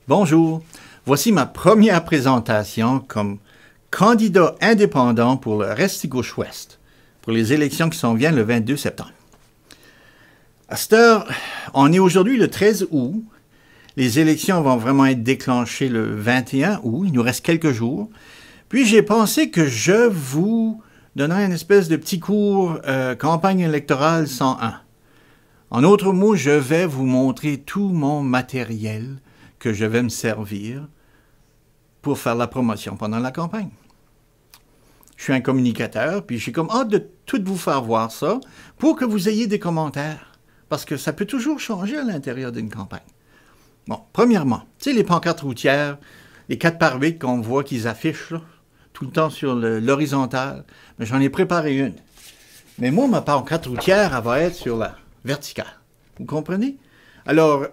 Bonjour, voici ma première présentation comme candidat indépendant pour le Restigouche-Ouest, pour les élections qui s'en viennent le 22 septembre. À cette heure, on est aujourd'hui le 13 août. Les élections vont vraiment être déclenchées le 21 août, il nous reste quelques jours. Puis j'ai pensé que je vous donnerais une espèce de petit cours campagne électorale 101. En d'autres mots, je vais vous montrer tout mon matériel que je vais me servir pour faire la promotion pendant la campagne. Je suis un communicateur, puis j'ai comme hâte de tout vous faire voir ça pour que vous ayez des commentaires, parce que ça peut toujours changer à l'intérieur d'une campagne. Bon, premièrement, tu sais, les pancartes routières, les 4x8 qu'on voit qu'ils affichent là, tout le temps sur l'horizontale, mais j'en ai préparé une. Mais moi, ma pancarte routière, elle va être sur la verticale. Vous comprenez? Alors,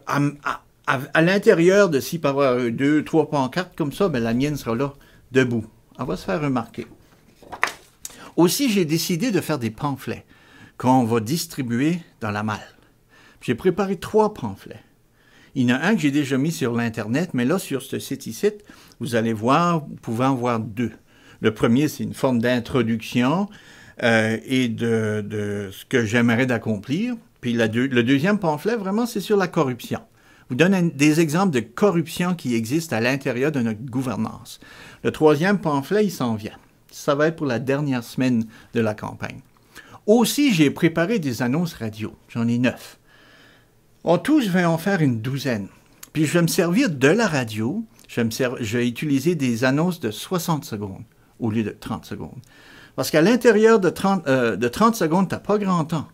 à l'intérieur de s'il peut y avoir 2, 3 pancartes comme ça, ben, la mienne sera là, debout. Elle va se faire remarquer. Aussi, j'ai décidé de faire des pamphlets qu'on va distribuer dans la malle. J'ai préparé 3 pamphlets. Il y en a un que j'ai déjà mis sur l'Internet, mais là, sur ce site ici, vous allez voir, vous pouvez en voir 2. Le premier, c'est une forme d'introduction et de ce que j'aimerais d'accomplir. Puis le deuxième pamphlet, vraiment, c'est sur la corruption. Vous donne des exemples de corruption qui existent à l'intérieur de notre gouvernance. Le troisième pamphlet, il s'en vient. Ça va être pour la dernière semaine de la campagne. Aussi, j'ai préparé des annonces radio. J'en ai 9. En tout, je vais en faire une 12aine. Puis je vais me servir de la radio. Je vais utiliser des annonces de 60 secondes au lieu de 30 secondes. Parce qu'à l'intérieur de 30 secondes, tu n'as pas grand temps.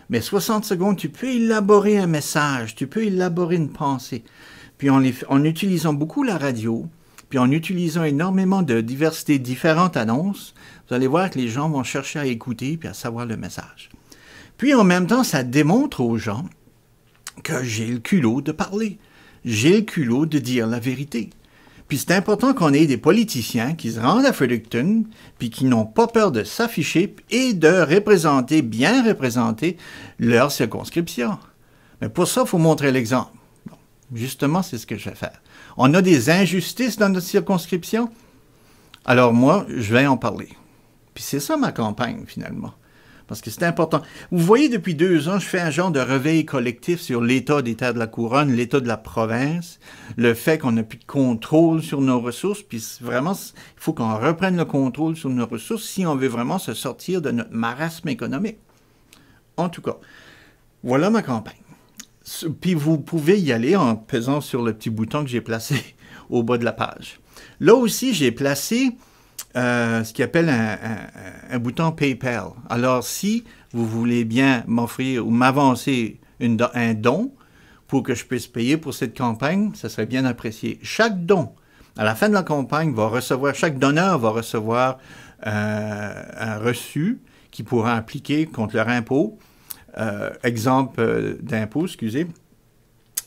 Mais 60 secondes, tu peux élaborer un message, tu peux élaborer une pensée. Puis en utilisant beaucoup la radio, puis en utilisant énormément de diversité différentes annonces, vous allez voir que les gens vont chercher à écouter puis à savoir le message. Puis en même temps, ça démontre aux gens que j'ai le culot de parler. J'ai le culot de dire la vérité. Puis c'est important qu'on ait des politiciens qui se rendent à Fredericton, puis qui n'ont pas peur de s'afficher et de représenter, bien représenter, leur circonscription. Mais pour ça, il faut montrer l'exemple. Bon, justement, c'est ce que je vais faire. On a des injustices dans notre circonscription, alors moi, je vais en parler. Puis c'est ça ma campagne, finalement. Parce que c'est important. Vous voyez, depuis 2 ans, je fais un genre de réveil collectif sur l'état des terres de la couronne, l'état de la province, le fait qu'on n'a plus de contrôle sur nos ressources, puis vraiment, il faut qu'on reprenne le contrôle sur nos ressources si on veut vraiment se sortir de notre marasme économique. En tout cas, voilà ma campagne. Puis vous pouvez y aller en pesant sur le petit bouton que j'ai placé au bas de la page. Là aussi, j'ai placé ce qu'on appelle un bouton PayPal. Alors, si vous voulez bien m'offrir ou m'avancer un don pour que je puisse payer pour cette campagne, ça serait bien apprécié. Chaque don, à la fin de la campagne, chaque donneur va recevoir un reçu qui pourra appliquer contre leur impôt. Exemple d'impôt, excusez.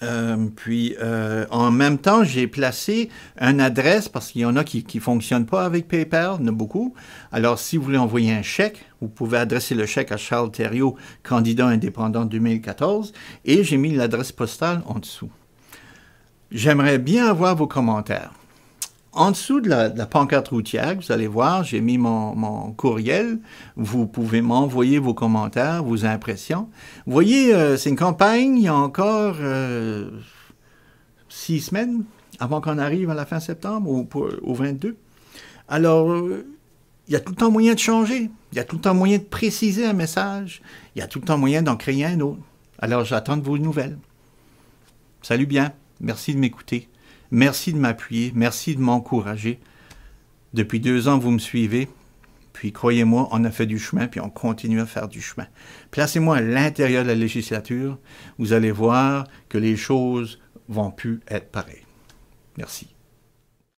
En même temps, j'ai placé une adresse, parce qu'il y en a qui ne fonctionnent pas avec PayPal, il y en a beaucoup. Alors, si vous voulez envoyer un chèque, vous pouvez adresser le chèque à Charles Thériault, candidat indépendant 2014, et j'ai mis l'adresse postale en dessous. J'aimerais bien avoir vos commentaires. En dessous de la pancarte routière, vous allez voir, j'ai mis mon courriel. Vous pouvez m'envoyer vos commentaires, vos impressions. Vous voyez, c'est une campagne, il y a encore 6 semaines avant qu'on arrive à la fin septembre, au 22. Alors, il y a tout le temps moyen de changer. Il y a tout le temps moyen de préciser un message. Il y a tout le temps moyen d'en créer un autre. Alors, j'attends de vos nouvelles. Salut bien. Merci de m'écouter. Merci de m'appuyer, merci de m'encourager. Depuis 2 ans, vous me suivez, puis croyez-moi, on a fait du chemin, puis on continue à faire du chemin. Placez-moi à l'intérieur de la législature, vous allez voir que les choses vont plus être pareilles. Merci.